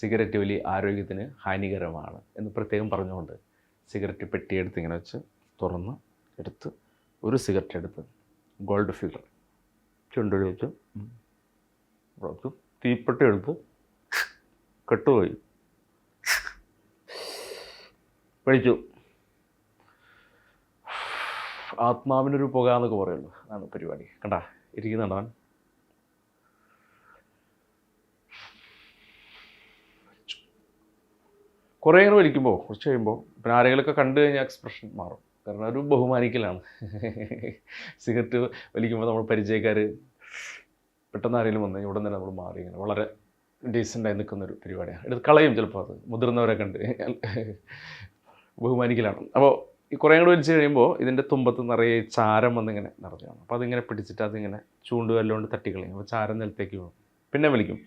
Cigarette വലി ആരോഗ്യത്തിന് ഹാനികരമാണ് എന്ന് പ്രത്യേകം പറഞ്ഞുകൊണ്ട് സിഗരറ്റ് പെട്ടിയെടുത്ത് ഇങ്ങനെ വെച്ച് തുറന്ന് എടുത്ത് ഒരു സിഗരറ്റ് എടുത്ത് ഗോൾഡ് ഫിഗർ ചുണ്ടൊഴി വെച്ച് തീപ്പെട്ടി എടുത്ത് കെട്ടുപോയി പഠിച്ചു. ആത്മാവിനൊരു പുക എന്നൊക്കെ പറയുള്ളൂ. അതാണ് പരിപാടി. കണ്ടാ ഇരിക്കുന്നുണ്ടവൻ. കുറേ ഇങ്ങനെ വലിക്കുമ്പോൾ കുറച്ച് കഴിയുമ്പോൾ പിന്നെ ആരെങ്കിലുമൊക്കെ കണ്ടു കഴിഞ്ഞാൽ എക്സ്പ്രഷൻ മാറും. കാരണം ഒരു ബഹുമാനിക്കലാണ്. സിഗരറ്റ് വലിക്കുമ്പോൾ നമ്മൾ പരിചയക്കാർ പെട്ടെന്ന് ആരെങ്കിലും വന്ന് ഇവിടെ തന്നെ നമ്മൾ മാറി ഇങ്ങനെ വളരെ ഡീസൻ്റായി നിൽക്കുന്നൊരു പരിപാടിയാണ്. എടുത്ത് കളയും ചിലപ്പോൾ. അത് മുതിർന്നവരെ കണ്ട് ബഹുമാനിക്കലാണ്. അപ്പോൾ ഈ കുറേ കൂടെ വലിച്ച് കഴിയുമ്പോൾ ഇതിൻ്റെ തുമ്പത്ത് നിറയെ ചാരം വന്നിങ്ങനെ നിറഞ്ഞു കാണും. അപ്പോൾ അതിങ്ങനെ പിടിച്ചിട്ട് അതിങ്ങനെ ചൂണ്ടുകല്ലുകൊണ്ട് തട്ടിക്കളയും. അപ്പോൾ ചാരം നിലത്തേക്ക് വീഴും. പിന്നെ വലിക്കും.